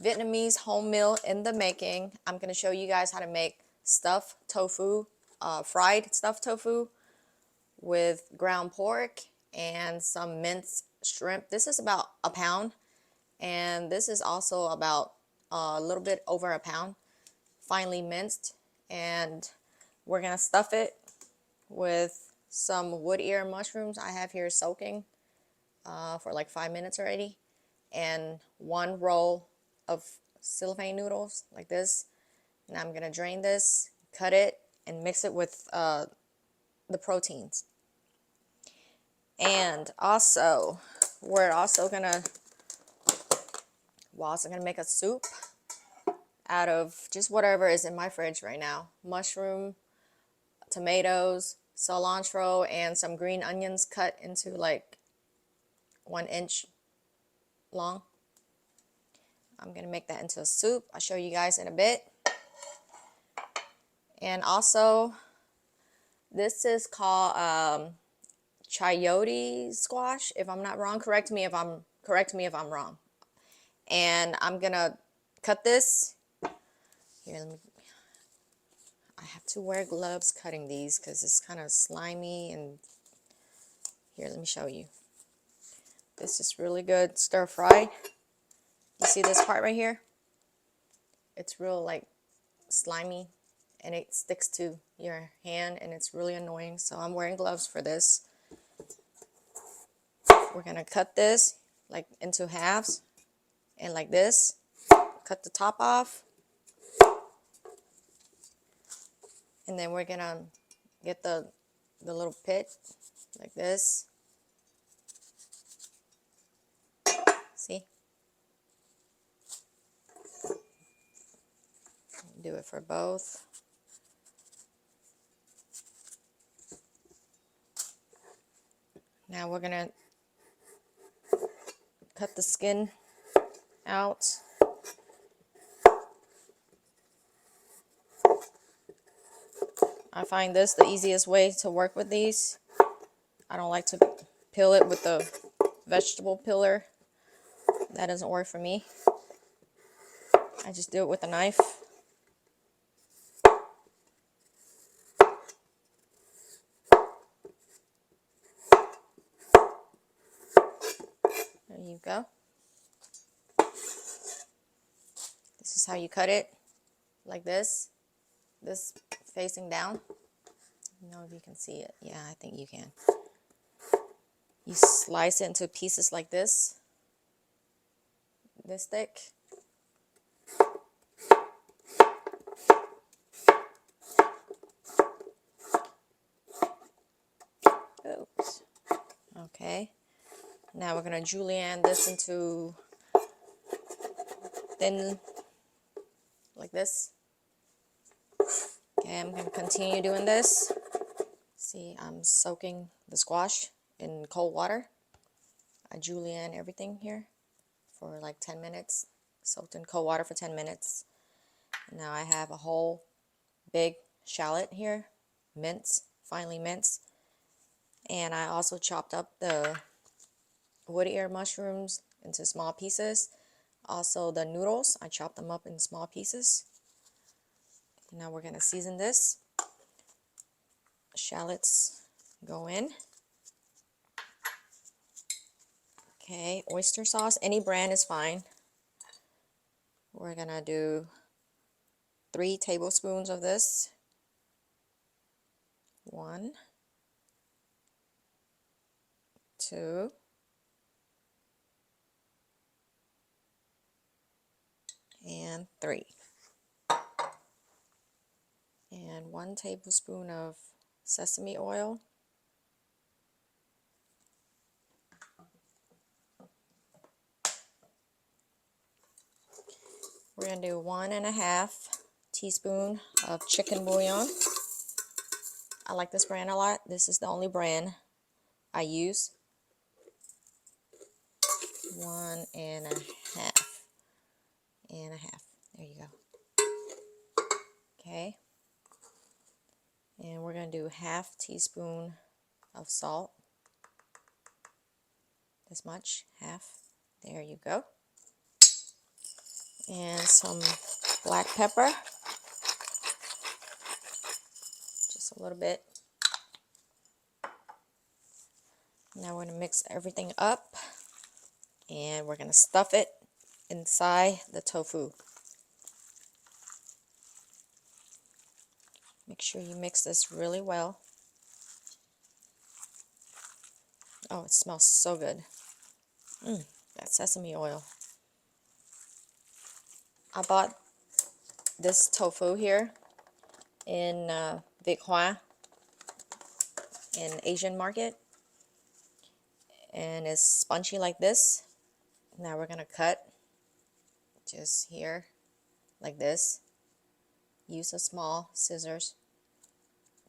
Vietnamese home meal in the making. I'm going to show you guys how to make stuffed tofu, fried stuffed tofu with ground pork and some minced shrimp. This is about a pound, and this is also about a little bit over a pound, finely minced. And we're going to stuff it with some wood ear mushrooms I have here soaking for like 5 minutes already, and one roll of cellophane noodles like this. And I'm gonna drain this, cut it, and mix it with the proteins. And also, we're also gonna make a soup out of just whatever is in my fridge right now: mushroom, tomatoes, cilantro, and some green onions cut into like 1 inch long. I'm gonna make that into a soup. I'll show you guys in a bit. And also, this is called Chayote squash, if I'm not wrong. Correct me if I'm wrong. And I'm gonna cut this. Here, I have to wear gloves cutting these because it's kind of slimy. And here, let me show you. This is really good stir fry. You see this part right here? It's real like slimy, and it sticks to your hand, and it's really annoying. So I'm wearing gloves for this. We're gonna cut this like into halves, and like this, cut the top off, and then we're gonna get the little pit like this. See? Do it for both. Now we're gonna cut the skin out. I find this the easiest way to work with these. I don't like to peel it with the vegetable peeler. That doesn't work for me. I just do it with a knife. There you go. This is how you cut it, like this. This facing down. I don't know if you can see it. Yeah, I think you can. You slice it into pieces like this thick. Oops. Okay. Now we're gonna julienne this into thin, like this. Okay, I'm gonna continue doing this. See, I'm soaking the squash in cold water. I julienne everything here for like 10 minutes, soaked in cold water for 10 minutes. Now I have a whole big shallot here, minced, finely minced. And I also chopped up the wood ear mushrooms into small pieces. Also the noodles, I chopped them up in small pieces. Now we're gonna season this. Shallots go in. Okay, oyster sauce, any brand is fine. We're gonna do 3 tablespoons of this. 1, 2, and 3. And 1 tablespoon of sesame oil. We're going to do 1.5 teaspoon of chicken bouillon. I like this brand a lot. This is the only brand I use. 1.5. There you go. Okay. And we're going to do 1/2 teaspoon of salt. This much, half. There you go. and some black pepper, just a little bit. Now we're going to mix everything up, and we're going to stuff it inside the tofu. Make sure you mix this really well. Oh, it smells so good. That sesame oil. I bought this tofu here in Viet Hoa, in Asian market, and it's spongy like this. Now we're going to cut just here like this. Use a small scissors,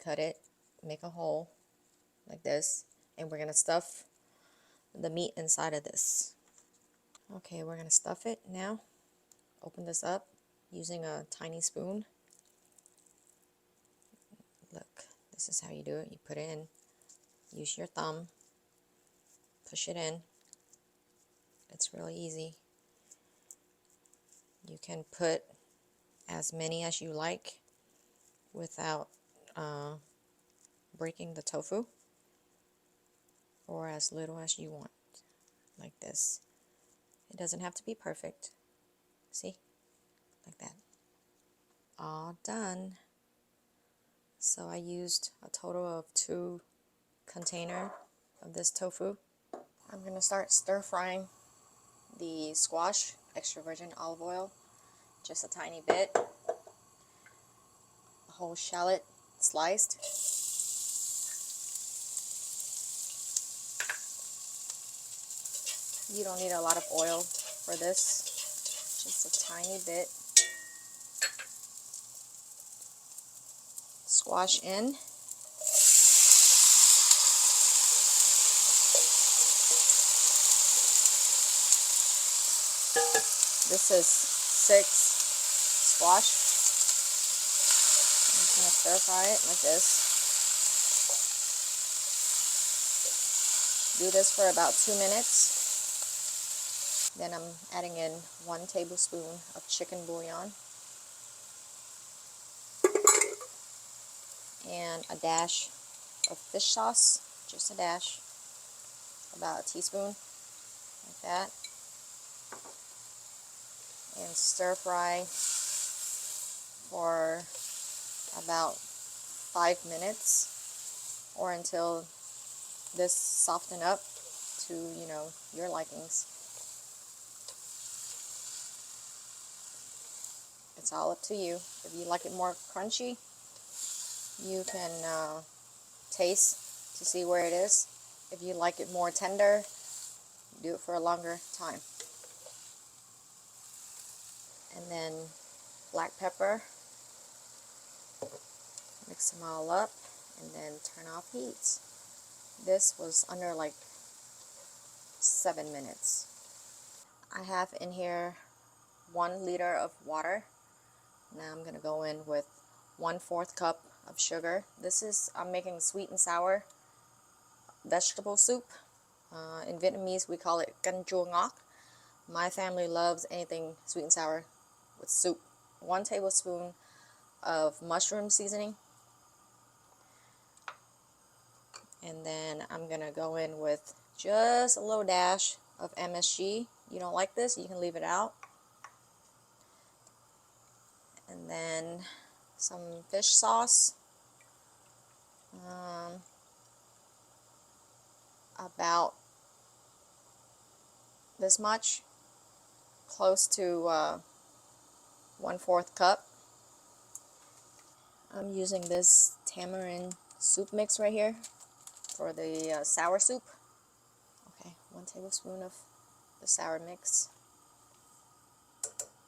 cut it, make a hole like this, and we're going to stuff the meat inside of this. Okay, we're going to stuff it now. Open this up using a tiny spoon. Look, this is how you do it. You put it in, use your thumb, push it in. It's really easy. You can put as many as you like without breaking the tofu, or as little as you want, like this. It doesn't have to be perfect. See? Like that. All done. So I used a total of 2 containers of this tofu. I'm going to start stir frying the squash, extra virgin olive oil, just a tiny bit. A whole shallot sliced. You don't need a lot of oil for this, just a tiny bit. Squash in. This is 6 squash. I'm just going to stir fry it like this. Do this for about 2 minutes. Then I'm adding in 1 tablespoon of chicken bouillon and a dash of fish sauce, just a dash, about a teaspoon, like that, and stir fry for about 5 minutes, or until this soften up to, you know, your likings. It's all up to you. If you like it more crunchy, you can taste to see where it is. If you like it more tender, do it for a longer time. And then black pepper. Mix them all up and then turn off heat. This was under like 7 minutes. I have in here 1 liter of water. Now I'm going to go in with 1/4 cup of sugar. I'm making sweet and sour vegetable soup. In Vietnamese we call it canh chua ngọt. My family loves anything sweet and sour with soup. 1 tablespoon of mushroom seasoning. And then I'm going to go in with just a little dash of MSG. You don't like this, you can leave it out. And then some fish sauce. About this much. Close to 1/4 cup. I'm using this tamarind soup mix right here for the sour soup. Okay, 1 tablespoon of the sour mix.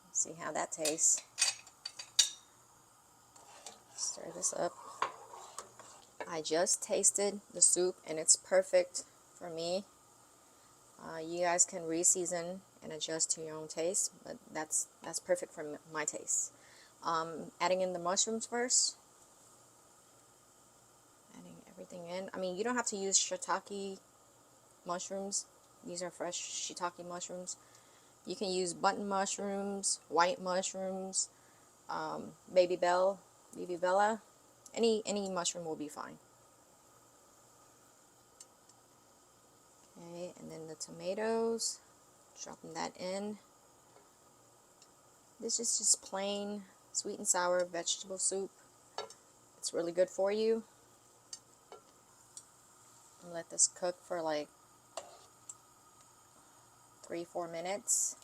Let's see how that tastes. Stir this up. I just tasted the soup and it's perfect for me. You guys can re-season and adjust to your own taste, but that's perfect for my taste. Adding in the mushrooms first. Adding everything in. I mean, you don't have to use shiitake mushrooms. These are fresh shiitake mushrooms. You can use button mushrooms, white mushrooms, baby bella. Any mushroom will be fine. Okay, and then the tomatoes, dropping that in. This is just plain sweet and sour vegetable soup. It's really good for you. Let this cook for like 3-4 minutes.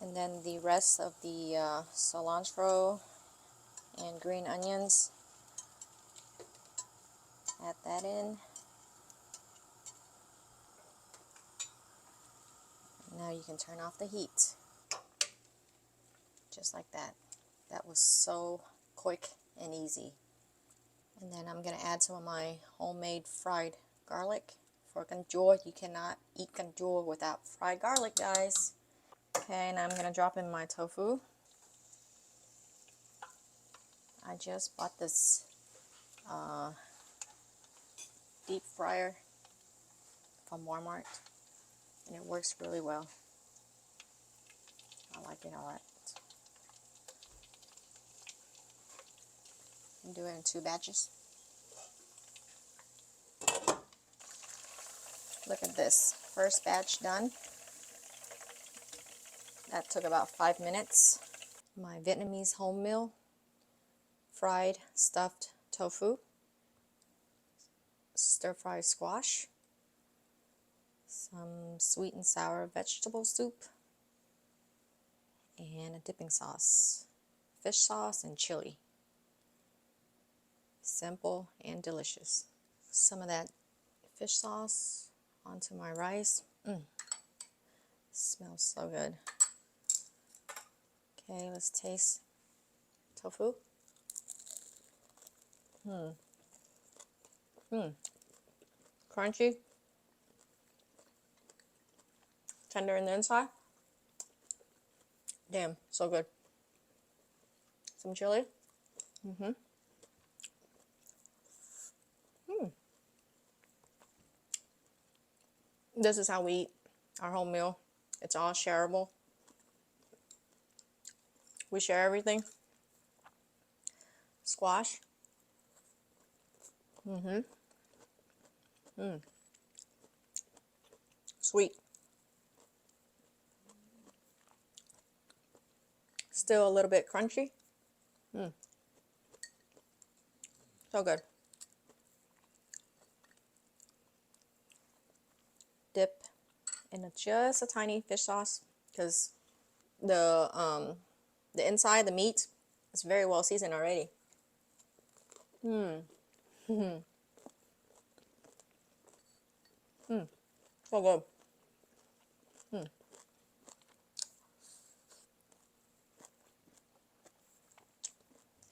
And then the rest of the cilantro and green onions, add that in. Now you can turn off the heat. Just like that. That was so quick and easy. And then I'm going to add some of my homemade fried garlic for canjor. You cannot eat canjor without fried garlic, guys. Okay, now I'm going to drop in my tofu. I just bought this deep fryer from Walmart, and it works really well. I like it a lot. I'm doing it in 2 batches. Look at this. First batch done. That took about 5 minutes. My Vietnamese home meal, fried stuffed tofu, stir-fried squash, some sweet and sour vegetable soup, and a dipping sauce, fish sauce and chili. Simple and delicious. Some of that fish sauce onto my rice. Smells so good. Okay, let's taste tofu. Crunchy. Tender in the inside. Damn, so good. Some chili. This is how we eat our home meal. It's all shareable. We share everything. Squash. Sweet. Still a little bit crunchy. So good. Dip in just a tiny fish sauce, because the inside, the meat, is very well seasoned already. So good.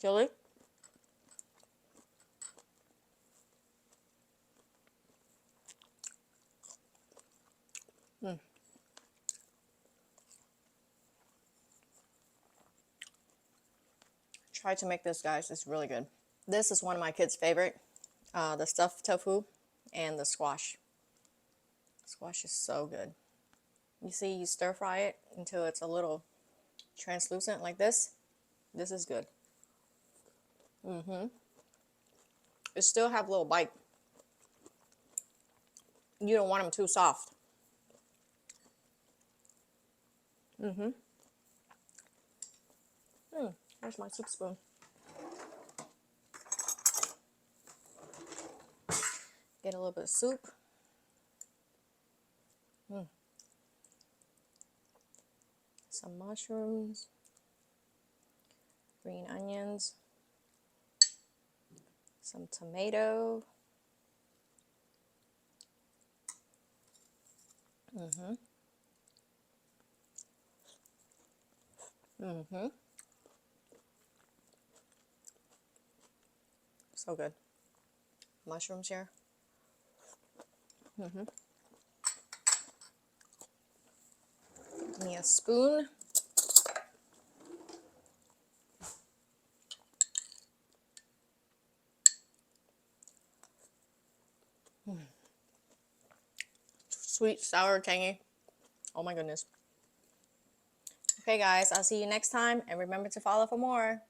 Chili. Try to make this, guys. It's really good. This is one of my kids' favorite. The stuffed tofu and the squash. Squash is so good. You see, you stir fry it until it's a little translucent like this. This is good. It still have a little bite. You don't want them too soft. Where's my soup spoon? Get a little bit of soup. Some mushrooms, green onions, some tomato. So good. Mushrooms here. Give me a spoon. Sweet, sour, tangy. Oh my goodness. Okay guys, I'll see you next time, and remember to follow for more.